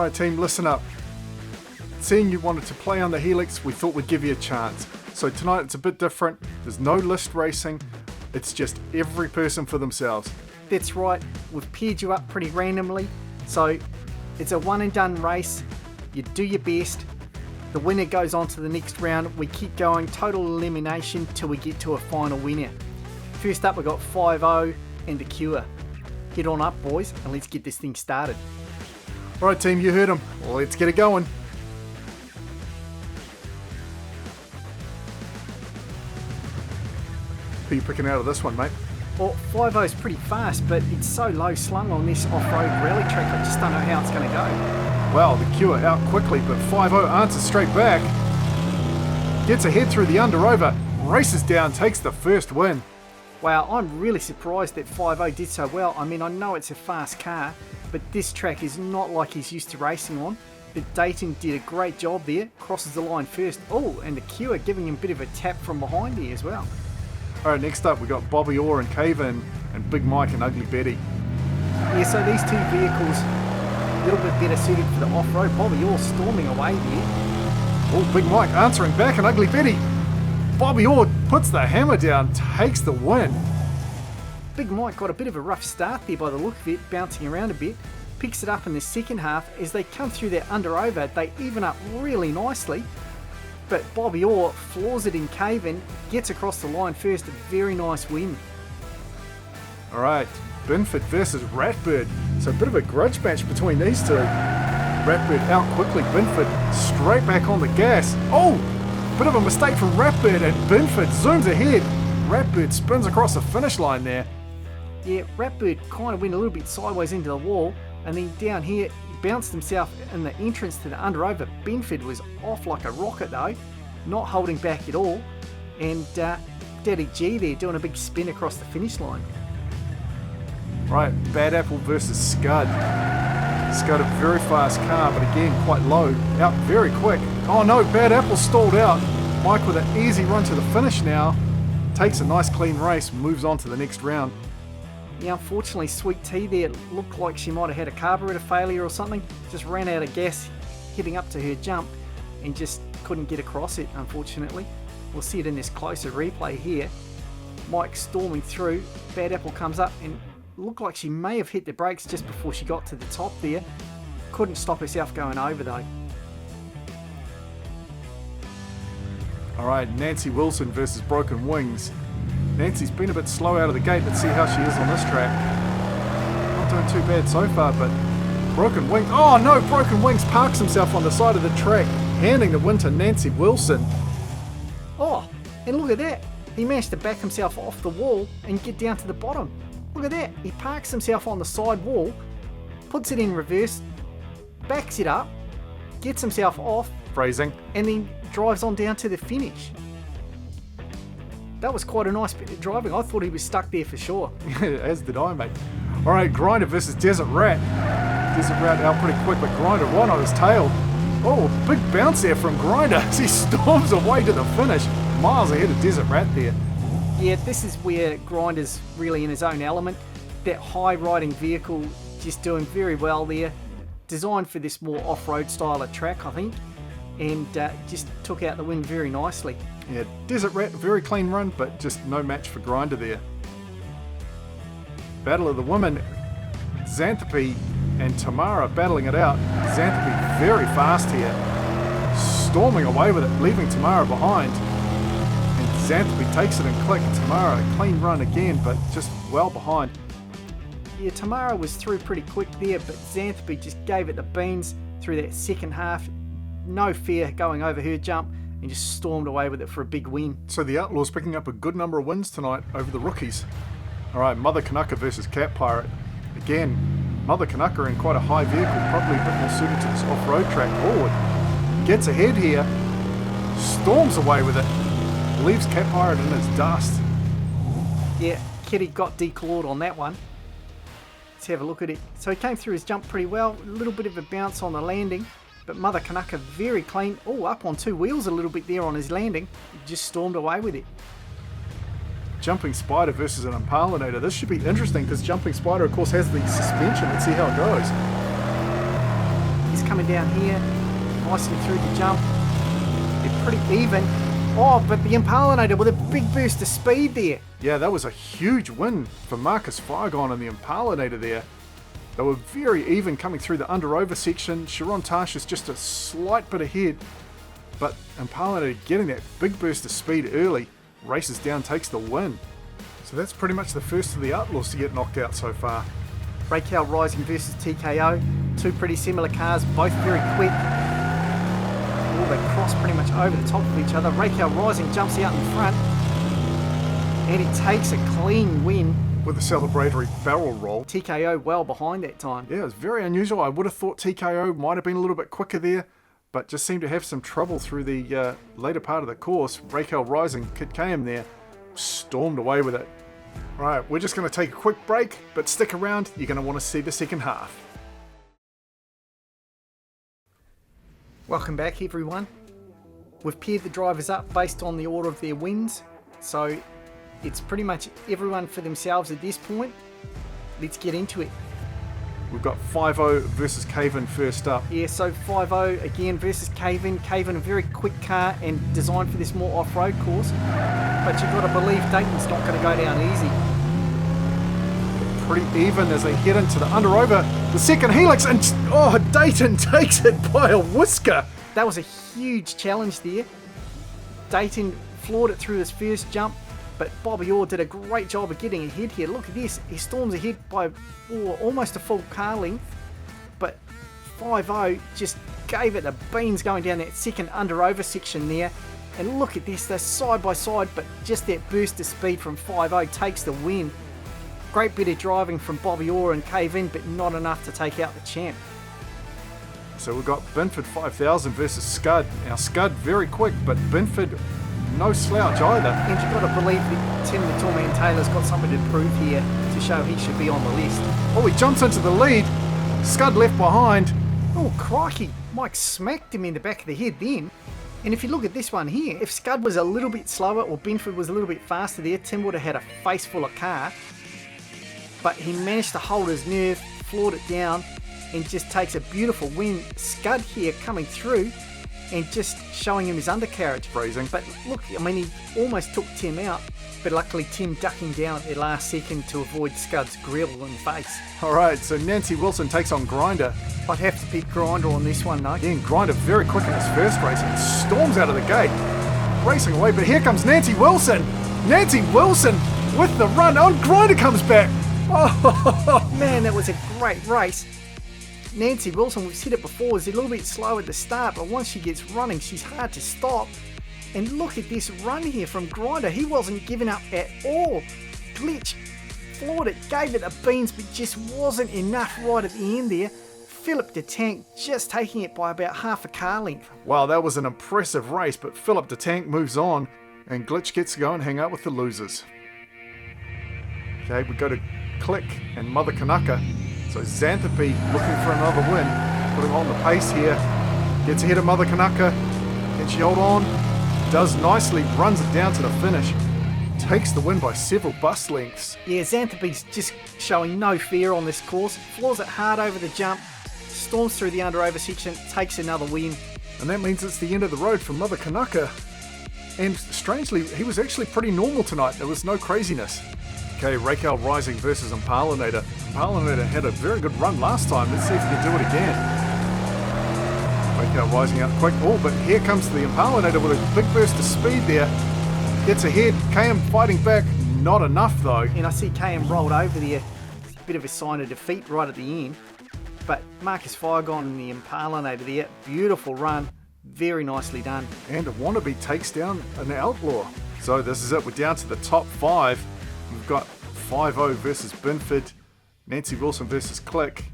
Alright team, listen up. Seeing you wanted to play on the Helix, we thought we'd give you a chance. So tonight it's a bit different. There's no list racing. It's just every person for themselves. That's right, we've paired you up pretty randomly, so it's a one and done race. You do your best, the winner goes on to the next round. We keep going, total elimination till we get to a final winner. First up we got 5-0 and the Cure. Get on up boys and let's get this thing started. Alright team, you heard him. Let's get it going. Who are you picking out of this one, mate? Well, 5-0 is pretty fast, but it's so low slung on this off-road rally track, I just don't know how it's going to go. Well, the Cure out quickly, but 5-0 answers straight back. Gets ahead through the under-over, races down, takes the first win. Wow, I'm really surprised that 5-0 did so well. I mean, I know it's a fast car, but this track is not like he's used to racing on. But Dayton did a great job there, crosses the line first. Oh, and the Cure giving him a bit of a tap from behind here as well. Alright, next up we got Bobby Orr and Cave-In and Big Mike and Ugly Betty. Yeah, so these two vehicles, a little bit better suited for the off-road. Bobby Orr storming away there. Oh, Big Mike answering back and Ugly Betty. Bobby Orr puts the hammer down, takes the win. Big Mike got a bit of a rough start there by the look of it, bouncing around a bit. Picks it up in the second half. As they come through their under-over, they even up really nicely. But Bobby Orr floors it in Cave-In, gets across the line first, a very nice win. Alright, Binford versus Radbird. So a bit of a grudge match between these two. Radbird out quickly, Binford straight back on the gas. Oh, bit of a mistake from Radbird and Binford zooms ahead. Radbird spins across the finish line there. Yeah, Radbird kind of went a little bit sideways into the wall, and then down here he bounced himself in the entrance to the under-over. Binford was off like a rocket though, not holding back at all, and Daddy G there doing a big spin across the finish line. Right, Bad Apple versus Scud. Scud a very fast car, but again quite low, out very quick. Oh no, Bad Apple stalled out. Mike with an easy run to the finish now, takes a nice clean race, moves on to the next round. Yeah, unfortunately Sweet Tea there looked like she might have had a carburetor failure or something, just ran out of gas heading up to her jump and just couldn't get across it, unfortunately. We'll see it in this closer replay here. Mike storming through, Bad Apple comes up and looked like she may have hit the brakes just before she got to the top there. Couldn't stop herself going over though. Alright, Nancy Wilson versus Broken Wings. Nancy's been a bit slow out of the gate. Let's see how she is on this track. Not doing too bad so far, but Broken Wings. Oh no, Broken Wings parks himself on the side of the track, handing the win to Nancy Wilson. Oh, and look at that. He managed to back himself off the wall and get down to the bottom. Look at that. He parks himself on the side wall, puts it in reverse, backs it up, gets himself off, Phrasing. and then drives on down to the finish. That was quite a nice bit of driving. I thought he was stuck there for sure. As did I, mate. Alright, Grinder versus Desert Rat. Desert Rat out pretty quick, but Grinder right on his tail. Oh, big bounce there from Grinder as he storms away to the finish. Miles ahead of Desert Rat there. Yeah, this is where Grinder's really in his own element. That high riding vehicle just doing very well there. Designed for this more off-road style of track, I think. And just took out the win very nicely. Yeah, Desert Rat, very clean run, but just no match for Grinder there. Battle of the Women, Xanthopy and Tamara battling it out. Xanthopy very fast here, storming away with it, leaving Tamara behind. And Xanthopy takes it and click. Tamara, a clean run again, but just well behind. Yeah, Tamara was through pretty quick there, but Xanthopy just gave it the beans through that second half. No fear going over her jump, and just stormed away with it for a big win. So the Outlaws picking up a good number of wins tonight over the rookies. Alright, Mother Canucka versus Cat Pirate. Again, Mother Canucka in quite a high vehicle, probably a bit more suited to this off-road track. Oh, gets ahead here, storms away with it, leaves Cat Pirate in his dust. Yeah, Kitty got declawed on that one. Let's have a look at it. So he came through his jump pretty well, a little bit of a bounce on the landing. But Mother Canucka very clean. Oh, up on two wheels a little bit there on his landing. Just stormed away with it. Jumping Spider versus an Impalinator. This should be interesting because Jumping Spider, of course, has the suspension. Let's see how it goes. He's coming down here, nicely through the jump. They're pretty even. Oh, but the Impalinator with a big burst of speed there. Yeah, that was a huge win for Marcus Firegon and the Impalinator there. They were very even coming through the under-over section. Sharon Tash is just a slight bit ahead, but Impalinator getting that big burst of speed early, races down, takes the win. So that's pretty much the first of the Outlaws to get knocked out so far. Raquel Rising versus TKO. Two pretty similar cars, both very quick. Oh, they cross pretty much over the top of each other. Raquel Rising jumps out in front, and he takes a clean win. With a celebratory barrel roll. TKO well behind that time. Yeah, it was very unusual. I would have thought TKO might have been a little bit quicker there, but just seemed to have some trouble through the later part of the course. Raquel Rising, Kid KM there, stormed away with it. Right, we're just going to take a quick break, but stick around. You're going to want to see the second half. Welcome back, everyone. We've paired the drivers up based on the order of their wins, so it's pretty much everyone for themselves at this point. Let's get into it. We've got 5-0 versus Caven first up. Yeah, so 5-0 again versus Caven. Caven, a very quick car and designed for this more off-road course. But you've got to believe Dayton's not going to go down easy. Pretty even as they head into the under-over. The second Helix, and oh, Dayton takes it by a whisker. That was a huge challenge there. Dayton floored it through his first jump, but Bobby Orr did a great job of getting ahead here. Look at this. He storms ahead by almost a full car length. But 5-0 just gave it the beans going down that second under-over section there. And look at this. They're side by side, but just that burst of speed from 5-0 takes the win. Great bit of driving from Bobby Orr and Cave-In, but not enough to take out the champ. So we've got Binford 5000 versus Scud. Now Scud very quick, but Binford no slouch either. And you've got to believe that Tim the Toolman Taylor's got something to prove here to show he should be on the list. Oh, he jumps into the lead. Scud left behind. Oh, crikey. Mike smacked him in the back of the head then. And if you look at this one here, if Scud was a little bit slower or Binford was a little bit faster there, Tim would have had a face full of car. But he managed to hold his nerve, floored it down, and just takes a beautiful win. Scud here coming through and just showing him his undercarriage. Freezing. But look, I mean, he almost took Tim out, but luckily Tim ducking down at the last second to avoid Scud's grill and face. Alright, so Nancy Wilson takes on Grinder. I'd have to pick Grinder on this one, though. Again, Grinder very quick in his first race and storms out of the gate. Racing away, but here comes Nancy Wilson. Nancy Wilson with the run. Oh, Grinder comes back. Oh, man, that was a great race. Nancy Wilson, we've said it before, is a little bit slow at the start, but once she gets running, she's hard to stop. And look at this run here from Grinder. He wasn't giving up at all. Glitch floored it, gave it the beans, but just wasn't enough right at the end there. Philip de Tank just taking it by about half a car length. Wow, that was an impressive race, but Philip de Tank moves on, and Glitch gets to go and hang out with the losers. Okay, we go to Click and Mother Kanaka. So Xanthopy looking for another win, putting on the pace here, gets ahead of Mother Kanaka. Can she hold on? Does nicely, runs it down to the finish. Takes the win by several bus lengths. Yeah, Xanthopy's just showing no fear on this course. Floors it hard over the jump, storms through the under-over section, takes another win. And that means it's the end of the road for Mother Kanaka. And strangely, he was actually pretty normal tonight. There was no craziness. Okay, Raquel Rising versus Impalinator. Impalinator had a very good run last time. Let's see if he can do it again. Raquel Rising out quick. Oh, but here comes the Impalinator with a big burst of speed there. Gets ahead. KM fighting back. Not enough though. And I see KM rolled over there. Bit of a sign of defeat right at the end. But Marcus Firegon and the Impalinator there. Beautiful run. Very nicely done. And a wannabe takes down an Outlaw. So this is it. We're down to the top 5. We've got 5-0 versus Binford, Nancy Wilson versus Click,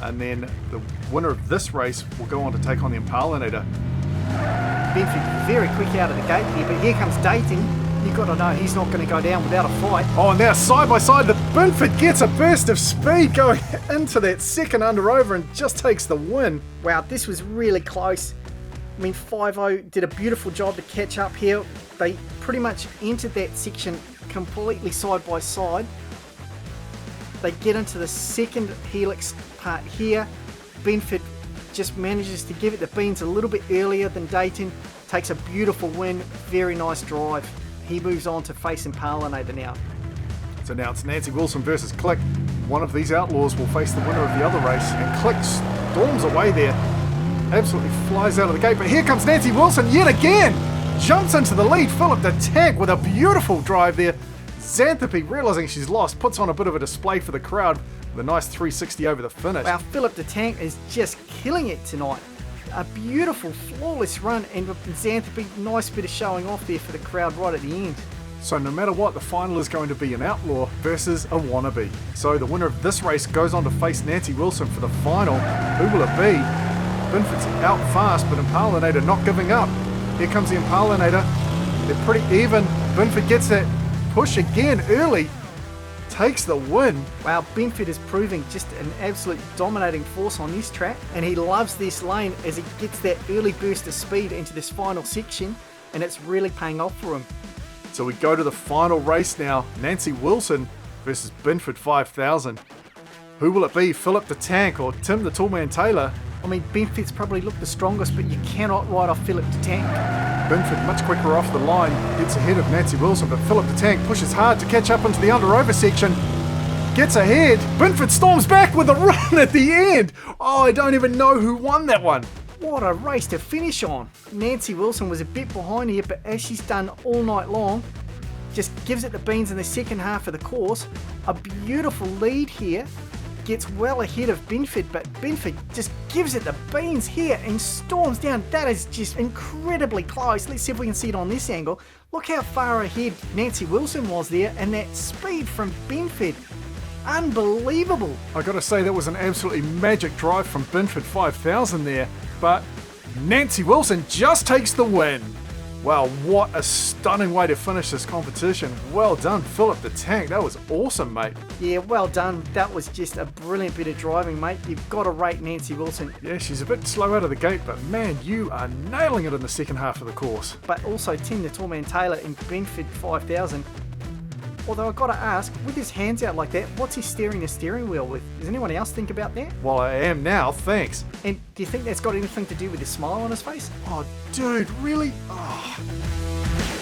and then the winner of this race will go on to take on the Impalinator. Binford very quick out of the gate here, but here comes Dayton. You've got to know he's not going to go down without a fight. Oh, and now side by side, the Binford gets a burst of speed going into that second under-over and just takes the win. Wow, this was really close. I mean, 5-0 did a beautiful job to catch up here. They pretty much entered that section completely side by side. They get into the second Helix part here. Binford just manages to give it the beans a little bit earlier than Dayton, takes a beautiful win, very nice drive. He moves on to face Imparlinator now. So now it's Nancy Wilson versus Click. One of these Outlaws will face the winner of the other race, and Click storms away there. Absolutely flies out of the gate, but here comes Nancy Wilson yet again! Jumps into the lead, Philip the Tank with a beautiful drive there. Xanthopy, realising she's lost, puts on a bit of a display for the crowd with a nice 360 over the finish. Wow, Philip the Tank is just killing it tonight. A beautiful, flawless run, and Xanthopy, nice bit of showing off there for the crowd right at the end. So no matter what, the final is going to be an Outlaw versus a wannabe. So the winner of this race goes on to face Nancy Wilson for the final. Who will it be? Binford's out fast, but Imparlinator not giving up. Here comes the Imparlinator. They're pretty even. Binford gets that push again early. Takes the win. Wow, Binford is proving just an absolute dominating force on this track, and he loves this lane as he gets that early burst of speed into this final section, and it's really paying off for him. So we go to the final race now. Nancy Wilson versus Binford 5000. Who will it be? Philip the Tank or Tim the Tallman Taylor? I mean, Binford's probably looked the strongest, but you cannot write off Philip the Tank. Binford much quicker off the line, gets ahead of Nancy Wilson, but Philip the Tank pushes hard to catch up into the under-over section. Gets ahead. Binford storms back with a run at the end. Oh, I don't even know who won that one. What a race to finish on. Nancy Wilson was a bit behind here, but as she's done all night long, just gives it the beans in the second half of the course. A beautiful lead here. Gets well ahead of Binford, but Binford just gives it the beans here and storms down. That is just incredibly close. Let's see if we can see it on this angle. Look how far ahead Nancy Wilson was there, and that speed from Binford. Unbelievable. I gotta say, that was an absolutely magic drive from Binford 5000 there, but Nancy Wilson just takes the win. Wow, what a stunning way to finish this competition. Well done, Philip the Tank. That was awesome, mate. Yeah, well done. That was just a brilliant bit of driving, mate. You've got to rate Nancy Wilson. Yeah, she's a bit slow out of the gate, but man, you are nailing it in the second half of the course. But also Tim the Tallman Taylor in Binford 5000. Although I've got to ask, with his hands out like that, what's he steering the steering wheel with? Does anyone else think about that? Well, I am now, thanks. And do you think that's got anything to do with his smile on his face? Oh, dude, really? Oh.